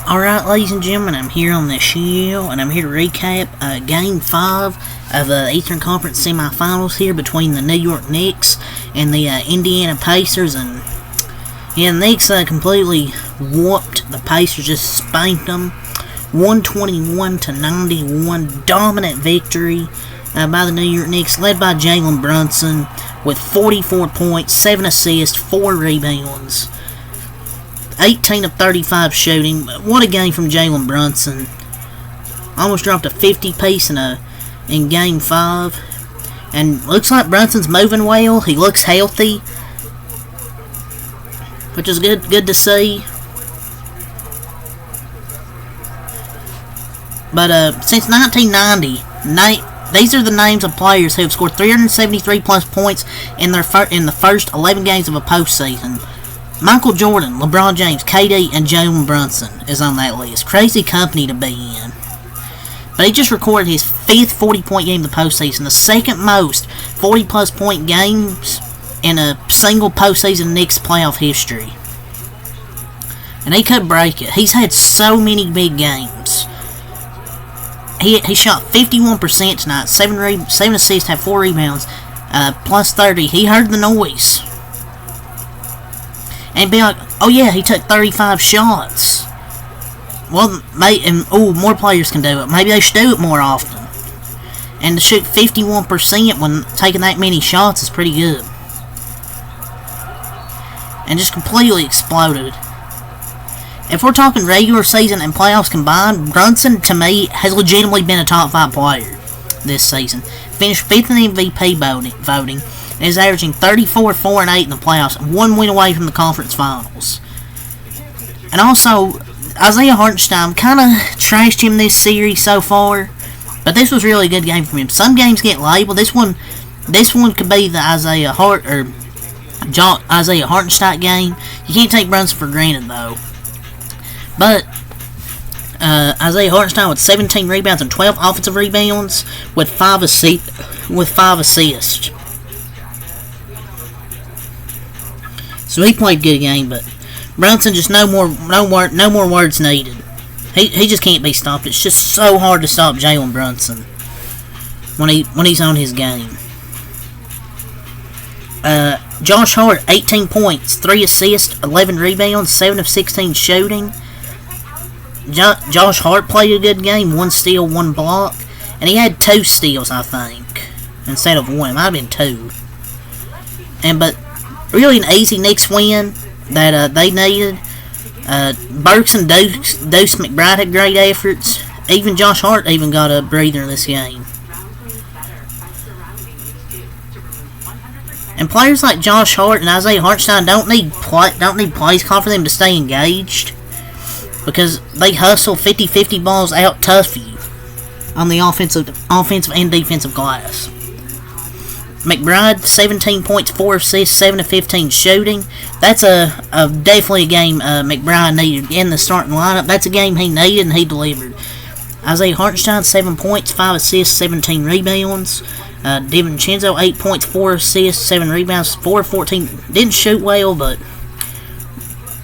Alright, ladies and gentlemen, I'm here on the show, and I'm here to recap Game 5 of the Eastern Conference Semifinals here between the New York Knicks and the Indiana Pacers. And yeah, the Knicks completely whooped the Pacers, just spanked them, 121-91, dominant victory by the New York Knicks, led by Jalen Brunson with 44 points, 7 assists, 4 rebounds. 18 of 35 shooting. What a game from Jalen Brunson. Almost dropped a 50 piece in Game 5. And looks like Brunson's moving well. He looks healthy, which is good to see. But since 1990, these are the names of players who have scored 373 plus points in the first 11 games of a postseason. Michael Jordan, LeBron James, KD, and Jalen Brunson is on that list. Crazy company to be in. But he just recorded his 5th 40-point game of the postseason, the second most 40-plus point games in a single postseason Knicks playoff history. And he could break it. He's had so many big games. He shot 51% tonight, 7 assists, had 4 rebounds, plus 30. He heard the noise. And be like, oh yeah, he took 35 shots. Well, more players can do it. Maybe they should do it more often. And to shoot 51% when taking that many shots is pretty good. And just completely exploded. If we're talking regular season and playoffs combined, Brunson, to me, has legitimately been a top 5 player this season. Finished 5th in the MVP voting. Is averaging 34, 4, and 8 in the playoffs, 1 win away from the conference finals. And also, Isaiah Hartenstein kind of trashed him this series so far, but this was really a good game from him. Some games get labeled. This one could be the Isaiah Hartenstein game. You can't take Brunson for granted though. But Isaiah Hartenstein with 17 rebounds and 12 offensive rebounds with 5 assists. So he played a good game, but Brunson just no more words needed. He just can't be stopped. It's just so hard to stop Jalen Brunson when he's on his game. Josh Hart, 18 points, 3 assists, 11 rebounds, 7 of 16 shooting. Josh Hart played a good game, 1 steal, 1 block, and he had 2 steals, I think, instead of 1. It might have been 2. But really an easy Knicks win that they needed. Burks and Deuce McBride had great efforts. Even Josh Hart even got a breather in this game. And players like Josh Hart and Isaiah Hartenstein don't need plays called for them to stay engaged, because they hustle 50-50 balls out tough you on the offensive and defensive glass. McBride, 17 points, 4 assists, 7 of 15 shooting. That's definitely a game McBride needed in the starting lineup. That's a game he needed, and he delivered. Isaiah Hartenstein, 7 points, 5 assists, 17 rebounds. DiVincenzo, 8 points, 4 assists, 7 rebounds, 4 of 14. Didn't shoot well, but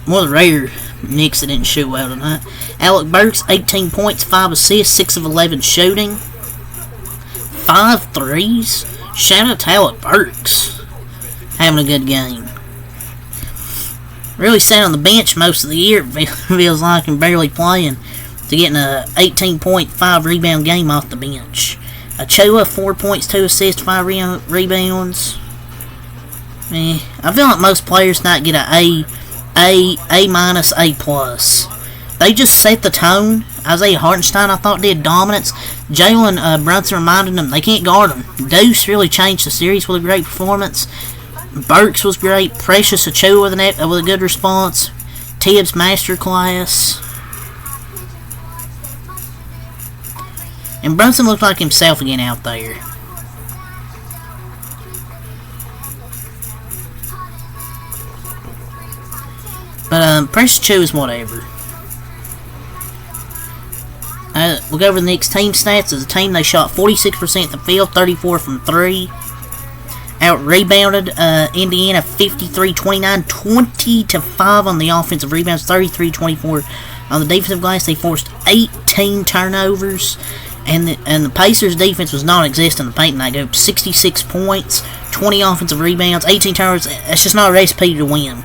one of the rare Knicks that didn't shoot well tonight. Alec Burks, 18 points, 5 assists, 6 of 11 shooting. 5 threes. Shout out to Alec Burks, having a good game. Really sat on the bench most of the year, it feels like, and barely playing, to getting a 18.5 rebound game off the bench. Achua, 4 points, 2 assists, 5 rebounds. I feel like most players tonight get A minus, A plus. They just set the tone. Isaiah Hartenstein, I thought, did dominance. Jalen Brunson reminded them they can't guard him. Deuce really changed the series with a great performance. Burks was great. Precious Achua with a good response. Tibbs masterclass. And Brunson looked like himself again out there. But Precious Achua is whatever. We'll go over the Knicks team stats. As a team, they shot 46% from the field, 34 from 3. Out-rebounded Indiana 53-29, 20-5 on the offensive rebounds, 33-24 On the defensive glass, they forced 18 turnovers, and the Pacers' defense was non-existent in the paint, and they go 66 points, 20 offensive rebounds, 18 turnovers. That's just not a recipe to win.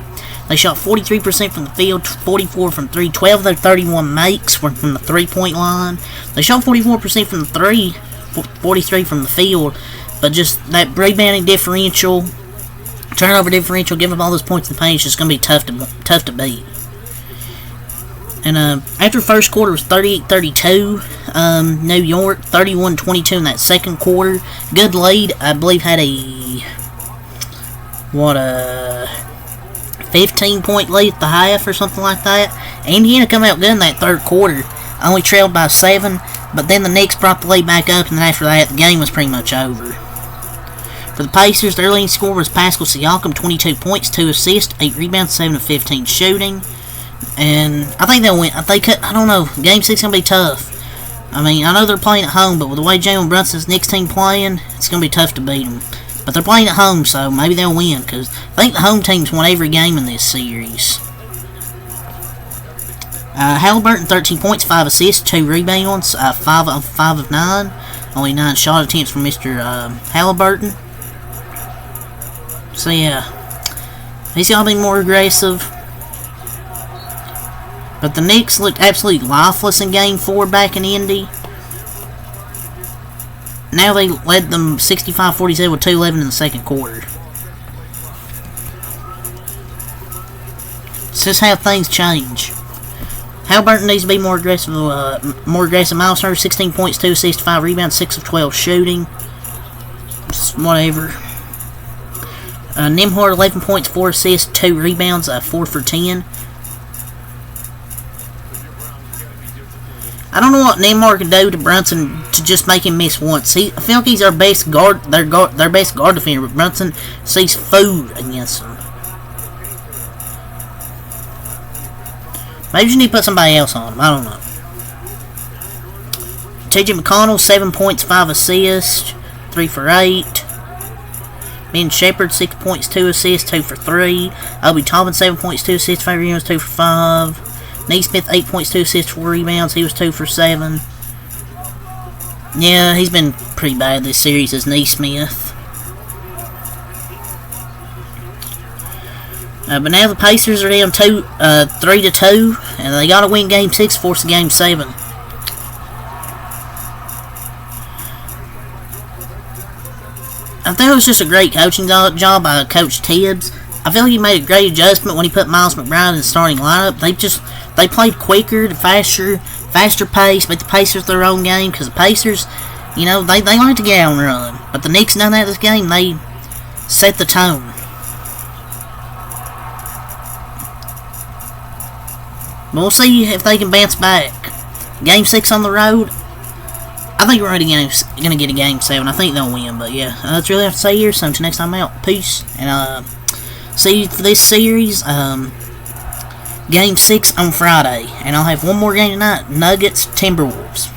They shot 43% from the field, 44 from 3, 12 of their 31 makes were from the 3-point line. They shot 44% from the 3, 43 from the field, but just that rebounding differential, turnover differential, give up all those points in the paint, it's just going to be tough to beat. And after the first quarter was 38-32, New York 31-22 in that second quarter. Good lead. I believe had a 15-point lead at the half or something like that. Indiana come out good in that third quarter. Only trailed by 7, but then the Knicks brought the lead back up, and then after that the game was pretty much over. For the Pacers, their leading scorer was Pascal Siakam, 22 points, 2 assists, 8 rebounds, 7 of 15 shooting. And I think they'll win. I don't know. Game 6 is going to be tough. I mean, I know they're playing at home, but with the way Jalen Brunson's Knicks team playing, it's going to be tough to beat them. But they're playing at home, so maybe they'll win, because I think the home team's won every game in this series. Halliburton, 13 points, 5 assists, 2 rebounds, 5 of 9. Only 9 shot attempts from Mr. Halliburton. So, yeah. He's got to be more aggressive. But the Knicks looked absolutely lifeless in Game 4 back in Indy. Now they led them 65-47 with 2:11 in the second quarter. It's just how things change. Halliburton needs to be more aggressive. Miles Turner, 16 points, 2 assists, 5 rebounds, 6 of 12 shooting. Just whatever. Nembhard, 11 points, 4 assists, 2 rebounds, 4 for 10. I don't know what Nembhard can do to Brunson to just make him miss once. I feel like he's our best guard, their best guard defender, but Brunson sees food against him. Maybe you need to put somebody else on him. I don't know. T.J. McConnell, 7 points, 5 assists, 3 for 8. Ben Shepherd, 6 points, 2 assists, 2 for 3. Obi Toppin, 7 points, 2 assists, 5 rebounds, 2 for 5. Neesmith, 8 points, 2 assists, 4 rebounds. He was 2 for 7. Yeah, he's been pretty bad this series as Neesmith. But now the Pacers are down 3-2, and they got to win Game 6, force a Game 7. I think it was just a great coaching job by Coach Tibbs. I feel like he made a great adjustment when he put Miles McBride in the starting lineup. They played quicker, faster pace, but the Pacers their own game, because the Pacers, they like to get out and run. But the Knicks done that this game. They set the tone. But we'll see if they can bounce back. Game 6 on the road. I think we're already going to get a Game 7. I think they'll win. But yeah, that's really have to say here. So until next time out. Peace. And see you for this series. Game 6 on Friday. And I'll have one more game tonight. Nuggets, Timberwolves.